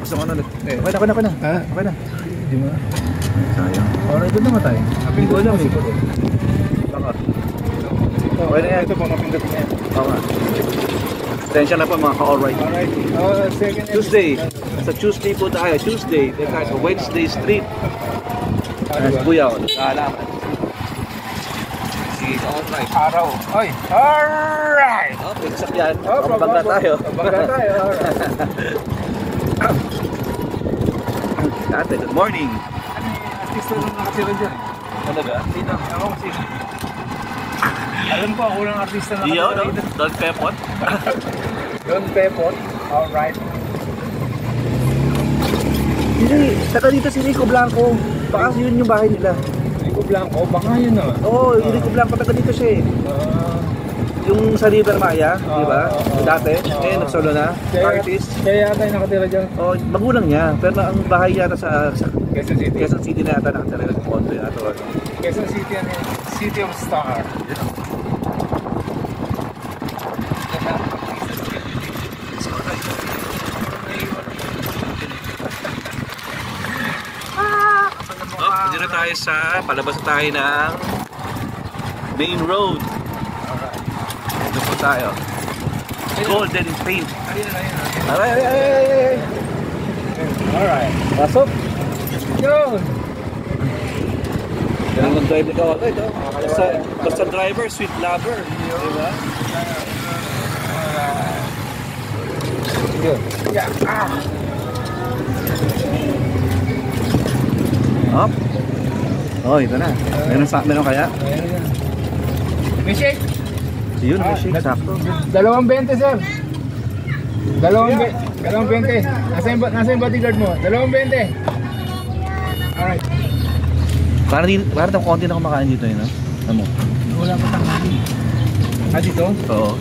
Gusto ko na ulit. Okay na. Ha? Okay na. Hindi mo na. Sayang. Alright, doon naman tayo. Hindi ko alam eh. Baka. Okay na yan. Ito pang napindot na yan. Oo nga. Attention na po mga ka-alright. Alright. Second Tuesday. Sa Tuesday po tayo. Tuesday. Sa Wednesday Street. Ayan si Kuya. Nag-aalaman. Si alright. Araw. Oy. Alright. Oh, exact yan. Pabangga tayo. Pabangga tayo. Alright. Ate, good morning. Artista lang nakatira dyan. Talaga? Sino? Ako kasi. Alam ko ako lang artista na Iyo, nakatira no? dito. Don Pepot? Don Pepot. Alright. Hindi, saka dito si Rico Blanco. Baka yun yung bahay nila. Rico Blanco, baka yun naman. Oo, yung Rico Blanco taga dito siya eh. Yung sa River Maya, di ba? Dati, ngayon nagsolo na, artist. Kaya yata yung nakatira dyan. Oh, magulang niya, pero ang bahay yata sa Quezon City. Quezon City na yata nakatira ng kondo yata. Quezon City yan yun. City of Star. Oh, dito na tayo sa, palabas na tayo ng main road. Ito po tayo. Golden Paint. Ay. Alright. Pasok. Yun. Yan ang drive ikaw. Ito. Basta driver, sweet lover. Diba? Yun. Yeah. Up. Oh, ito na. Meron kaya? May shake. Yun, may shake. Sakto. 2.20 sir. 2.20. Nasa yung bodyguard mo? 2.20. Alright. Parang konti na kumakain dito yun, no? Ano mo? Wala pa tanghali. Ah, dito? Oo.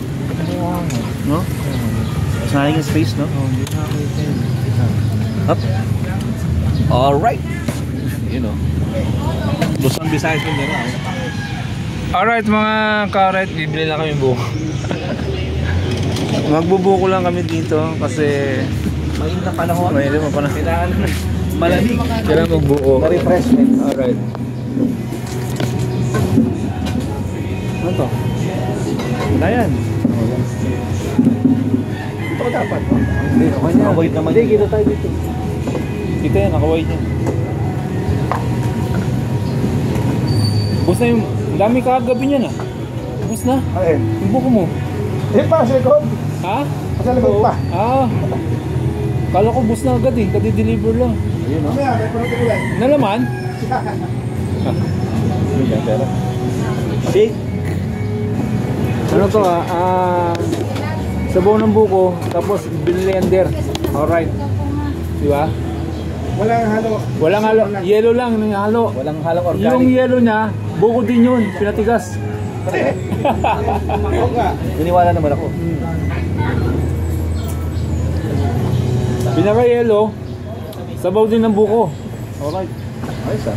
No? Sayang yung space, no? Oo, hindi na ako ito. Up. Alright. You know. Luzon, Visayas yun din, no? Alright mga karet, bibili na kami buko. Magbubuko lang kami dito kasi Mainit na panahon. mainit mo pa na. Kailangan malamig. Kailangan magbuko. Ma-refreshment. Alright. Ano to? Wala yan. Ito ko dapat. Hindi, okay na. Nakawait naman. Hindi, kita tayo dito. Kita yan, nakawait niya. Bus na yung, dami kagabi niya na. Bus na. Okay. Yung buko mo. Eh pa, sa likod. Ha? Sa likod pa. Ah. Kala ko bus na agad eh, kadi-deliver lang. Ayun, no? Mamaya, may panood ko yan. Nalaman? Shake. Ano to sabaw ng buko, tapos blender. Alright. Di ba? Walang halo. Walang halo, yellow lang yung halo. Walang halong organic. Yung yellow niya, buko din yun, pinatigas. Oo nga. Niniwala naman ako. Pinaka-yellow, sabaw din ng buko. Alright. Ayos ah.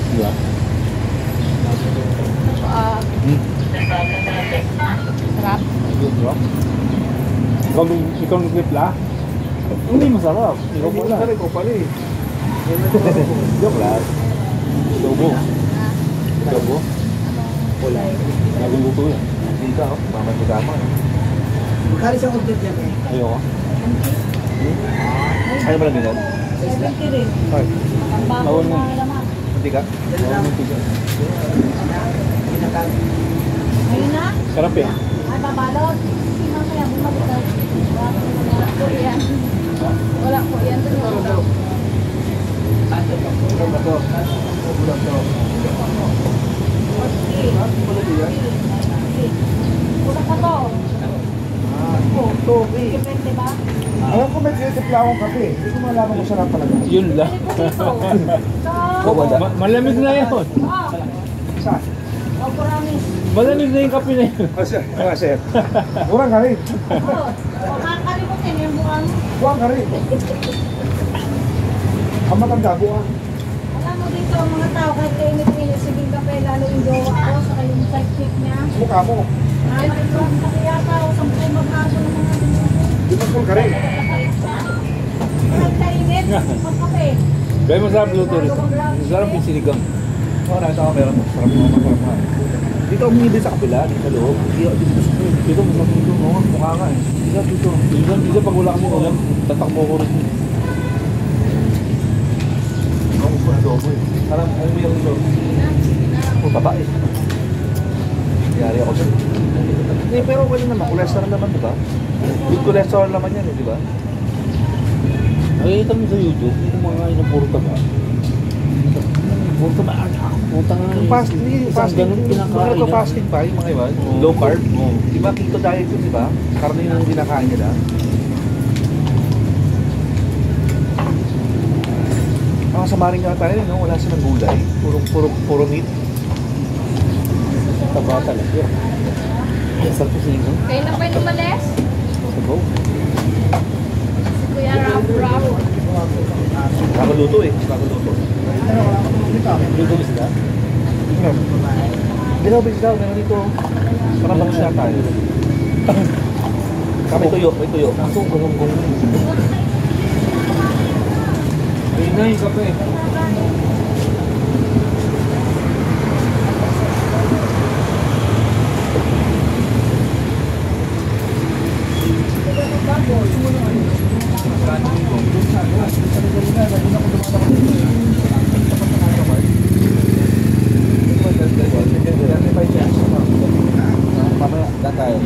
Diba? Sarap. Ikaw nag-clip la? Hindi masarap. Ikaw mo lang. Ikaw pala eh. Joke lang. Adobo. Adobo? Wala. Laging luto yan. Hindi ka, oh. Mamatagama. Kali sa order yan eh. Ayoko. Ano ba lang ganyan? 70 rin. Ay, Pambaho Bawal mo. na laman. hindi ka? Ayun na. Sarap eh. Ay, babalot. Hindi mamaya bumalik daw. Wala po yan. Wala po yan. Wala ka to. Topi. Depende ba? Alam ko may titipla akong kape. Hindi ko malaman kung sarap talaga. Yun lang. Malamig na yun. Saan? Oh, promise. Malamig na yung kape na yun. Sir. Kurang ka rin. Oh, makakalimutin yung buwan. Kurang ka rin. Ang matanda, buwan. Alam mo dito ang mga tao kahit kainit-init siging kape lalo yung jowa ko saka yung sidekick niya. Mukha mo. Ay, mag-drop na kaya tao sa mga maghago ng mga Di ba ka rin? Kahit Magkape. Kaya masarap luto rin. Masarap yung sinigang. Oo, nakita ko meron. Sarap mo, masarap mo. Dito ako hindi sa kabila, dito sa loob. Dito masarap dito. Oo, mukha nga eh. Sarap dito. Isa pag wala kami ulam, tatakbo ko rin. Ako po na dobo eh. Parang umuwi ako doon. O, babae. Yari ako dyan. Hindi, pero okay naman. Cholesterol naman, di ba? Good cholesterol naman yan, di ba? Nakikita mo sa YouTube, yung mga kain na puro taba. Puro taba, puta nga. Yung fasting, kinakain ito fasting pa, yung mga iba, low carb. Di ba, keto diet yun, di ba? Karne yun ang kinakain nila. Makasama rin nga tayo, no? Wala silang gulay. Puro meat. Taba talaga. Sarap ko sinigang. Kayo na ba yung umalis? Sabaw. Si Kuya Rap. Kakuluto eh. Kakuluto. Luto ba sila? Hindi daw, daw. Meron dito. Parang bang siya tayo. Kami tuyo. May tuyo. Aso, gulong-gulong. Ayun na yung kape. Mamaya, daan tayo.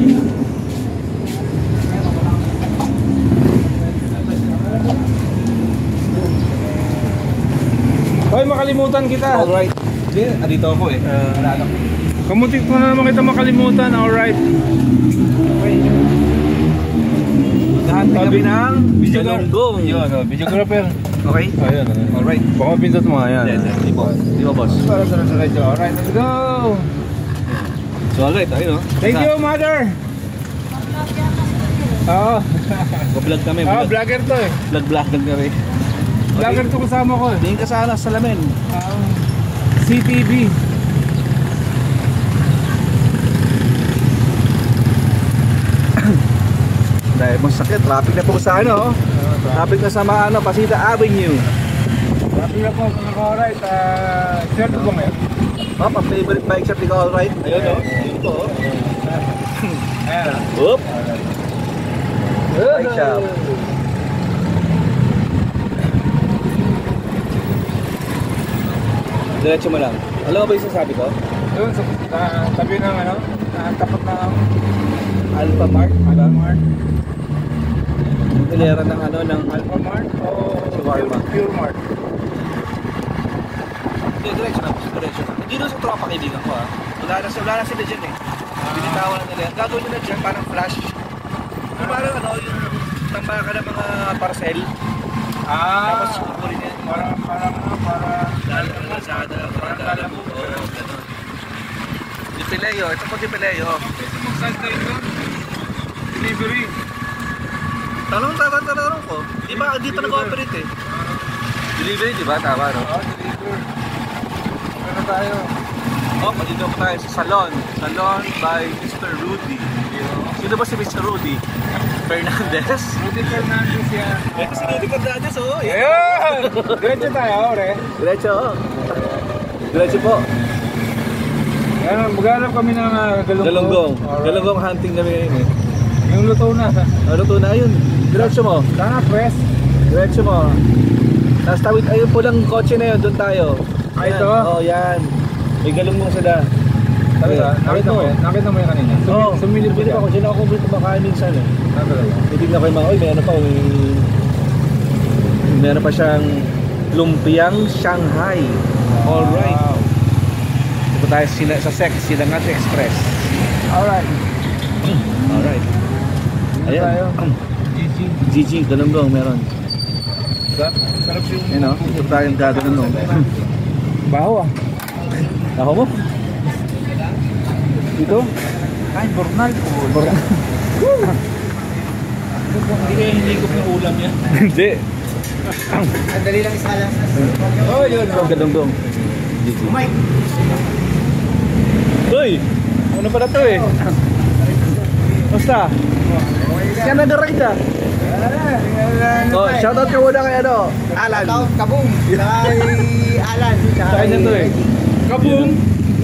Hoy, makalimutan kita. Alright. Hindi, andito ako eh. Kamutik ko na naman kita makalimutan. Alright. Okay. Nahanting kami ng Galunggong. Yun, videographer. Okay? Ayun, Alright. baka pinsan mo nga yan. Hindi po. Di ba, boss? Alright, let's go. So, alright. Ayun, no? Thank you, mother. Oo. Vlog kami. Vlogger to eh. Vlog na rin. Vlogger to kasama ko eh. Tingin ka sa salamin. CTV. Dahil masakit. Traffic na po sa ano. Traffic na sa Pasita Avenue. Sabi na po, alright. Shirt po ngayon. Oh, pa-favorite bike shop. Ikaw alright? Ayun, no? Ayun po, oh. Ayan. Oop. Bike shop. Diretso mo lang. Alam mo ba yung sasabi ko? Doon sa tabi ng ano, tapat ng Alpha Mart. Alpha Mart. Hilera ng ano, ng Alpha Mart o Shawarma. Pure Mart. Hindi, diretso na. Diretso na. Hindi doon sa tropa kaibigan ko, ha. Wala na sila dyan, eh. Binitawan na nila. Gagawin nila dyan, parang flash. Yung parang ano, yung tambakan ng mga parcel. Tapos kukurin yan. Para Lazada, Lazada. Oo, gano'n. Yung Pileo, ito po yung Pileo. mag-send tayo doon. Delivery. Tanong ko. Di ba dito nag-operate eh? Delivery, di ba? Tama, no? Deliver. Ano tayo? Oh, dito po tayo sa salon. Salon by Mr. Rudy. Sino ba si Mr. Rudy? Fernandez? Rudy Fernandez yan. Ito si Rudy Fernandez, oh. Ayun! Diretso tayo, ore. Diretso, oh. Diretso po. Ayan, maghanap kami ng Galunggong. Alright. Galunggong hunting kami ngayon eh. Yung luto na. Luto na yun. Diretso mo. Sana press. Diretso mo. Tapos tawid, ayun po lang kotse na yun. Doon tayo. Ay, ito? Oo, yan. May galunggong sila. Sabi ka, nakita mo Ito. yan? Nakita mo yan kanina? Oo. Sumilip Sumilip ka. ako. Diyan ako kumakain minsan eh. Talaga. Titignan ko yung mga, meron pa, meron pa siyang lumpiang Shanghai. Alright. Wow. Ito tayo sa Silangat Express. Alright. Alright. Ayan. Tayo. GG, galunggong meron. Sarap yung... Yan o, ito tayong gagalunggong. Baho ah. Ako mo? Ito? Kain, bornal. Hindi kayo hindi ko yung ulam yan. Hindi. Ang dali lang isa lang. Oh, yun. Galunggong. GG. Uy! Ano pala to eh? Basta? Canada ride ah. Oh, shoutout ka muna kay ano, Alan. Shoutout Kabum. Kay Alan. Sa kanya to eh. Kaboom!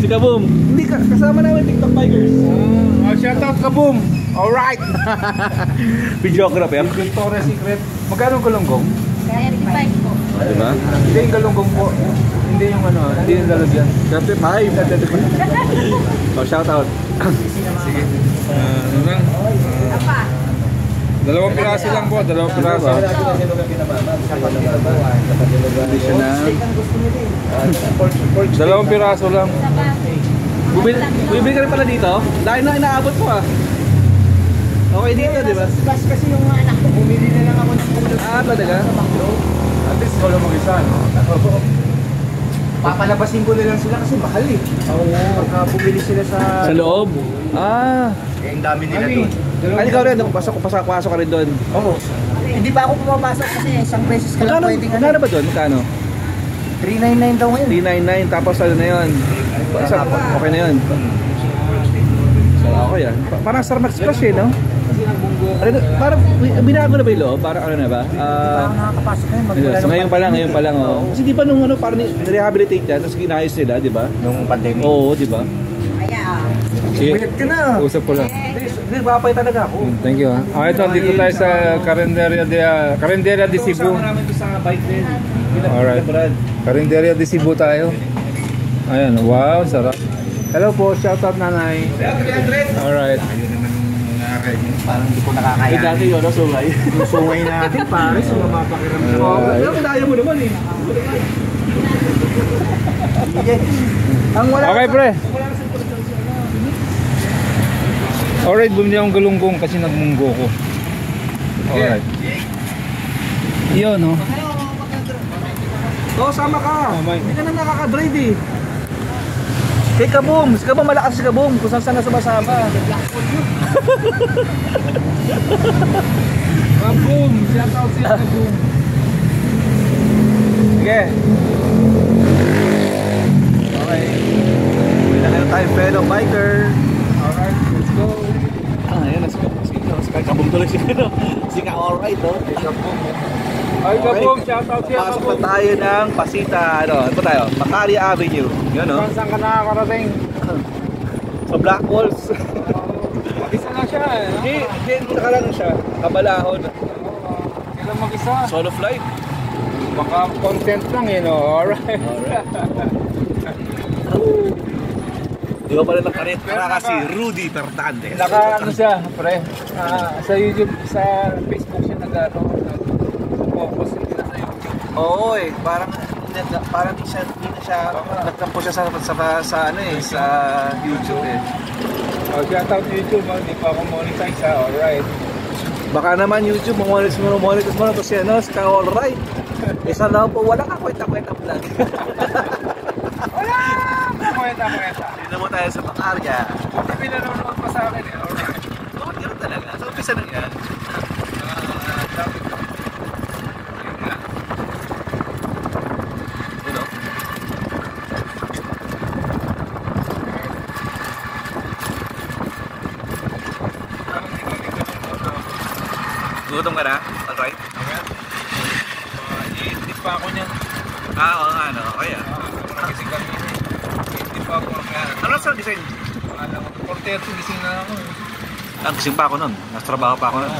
Si Kaboom. Hindi, kasama namin TikTok bikers. Shoutout Kaboom! Alright! Videographer. Victoria's Secret. Magkano ang galunggong? Kaya 35 po. Diba? Hindi yung galunggong po. Hindi yung ano, hindi yung lalagyan. 35. Oh, shoutout. Sige. Ano lang? Apa? Dalawang piraso lang po, dalawang piraso. Additional. Dalawang piraso lang. Bumibili ka rin pala dito? Dahil na inaabot ko ah. Okay dito, di ba? Bas kasi yung mga anak ko, bumili na lang ako ng pulo. Ah, talaga? At least wala mag-isa, no? Papalabasin ko na lang sila kasi mahal eh. Pagka bumili sila sa... Sa loob? Ah. Eh, ang dami nila doon. Ay, ikaw rin. Pasok ka rin doon. Oo. Hindi pa ako pumapasok kasi isang beses ka lang pwedeng Magkano ba doon? Magkano? 399 daw ngayon. 399 tapos ano na yun? Okay na yun. Okay yan. Parang Starbucks Plus eh, no? Ano, parang binago na ba yung loob? Parang ano na ba? Parang nakakapasok na yun. Magmula So, ngayon pa lang. Oh. Kasi di ba nung ano, parang rehabilitate yan, tapos ginayos nila, di ba? Nung pandemic. Oo, di ba? Sige. Bayad ka na. Usap ko lang. Hindi, babay talaga ako. Thank you. Ito, dito tayo sa Carinderia de Cebu. Kasama namin ito sa bike din. Alright. Carinderia de Cebu tayo. Ayan, wow, sarap. Hello po, shoutout nanay. Alright. Ayun naman parang hindi ko Eh, nakakaya. dati yun, no? Sungay. Yung sungay natin, pare, sumama pa kiramdam. Pero kinaya mo naman eh. Sige. Ang wala Okay, pre. Alright, bumili akong galunggong kasi nagmunggo ko. Alright. Yun, no? Oo, sama ka. Hindi ka na nakaka-drive eh. Kay Kaboom. Si Kaboom, malakas si Kaboom. Kung saan na sumasama. Kaboom! Shoutout siya, Kaboom! Sige. Okay. May na kayo tayo fellow biker. Alright, let's go! Ayan, let's go. Sige, Kaboom tuloy si ano. Sige, alright, no? Ay, Kaboom! Shoutout siya, Pasok Kaboom! na tayo ng Pasita. Ano ba tayo? Macari Avenue. Yun, no? Saan ka nakakarating? Sa Black Walls. Mag-isa lang siya, eh. no? Hindi, nakalang siya. Kabalahon. Kailan mag-isa? Solo flight. Baka content lang, eh, no? Alright. Di ba pala nakarit? Para si Rudy Fernandez. Naka, ano siya, pre? Sa YouTube, sa Facebook siya nag-focus hindi na sa YouTube. Oo eh, parang hindi na siya nagkampo siya sa ano eh, sa YouTube eh. Oh, shoutout YouTube, hindi pa ako monetize, ha? Alright. Baka naman YouTube, mamonitor mo na to siya, no? Ska alright. Isa lang po, wala ka kwenta-kwenta vlog. Wala! Kwenta. Dito mo tayo sa Macarya. Hindi pinanonood pa sa akin, eh. Alright. Bakit gano'n talaga? Sa umpisa na yan. Yun o. Gutom ka na? Alright. I-edit pa ako niyan. Oo nga, no? Okay ah. Kasi kami, i-edit pa ako. Ano sa design? 4:30 gising na ako. Gising pa ako nun. Nasa trabaho pa ako nun.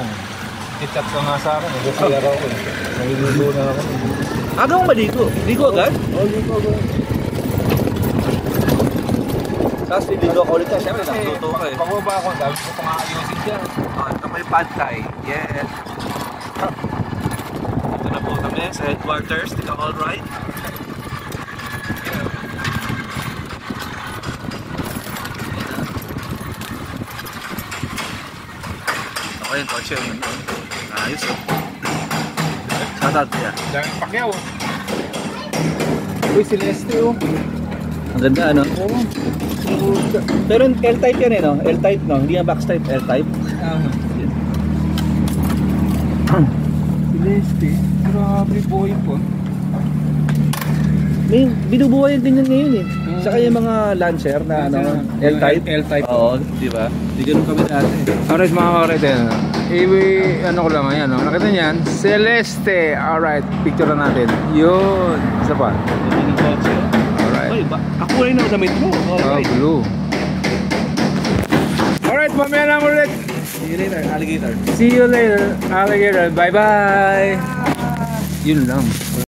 I-chat ka nga sa akin. Nag-clear ako. Naluluto na ako. Aga mo ba dito? Ligo agad? Oo, dito ako. Tapos niligo ako ulit ka. Siyempre, nakatuto ka eh. Pagbaba ako, dahil ko pang ayusin dyan. Ito may pad thai. Yes. Ito na po kami sa headquarters. Tika all right. Okay yung kotse yun. Ayos oh. Shoutout niya. Daming pakyaw. Uy, Celeste oh. Ang ganda ano? Oo. Pero L-type yan eh no? L-type no? Hindi yan box type, L-type. Celeste. Grabe boy po. May binubuhay din yun ngayon eh. Saka yung mga Lancer na ano, L-type. L-type. Oo, di ba? Hindi ganun kami dati. Alright mga kakarete, ano ko lang, ayan, no? Nakita niyan, Celeste. Alright, picture na natin. Yun, isa pa. Hindi ng kotse. Alright. Oy, ako rin ako sa metro. Oh, Alright. blue. Alright, mamaya lang ulit. See you later, alligator. See you later, alligator. Bye-bye. Yun lang.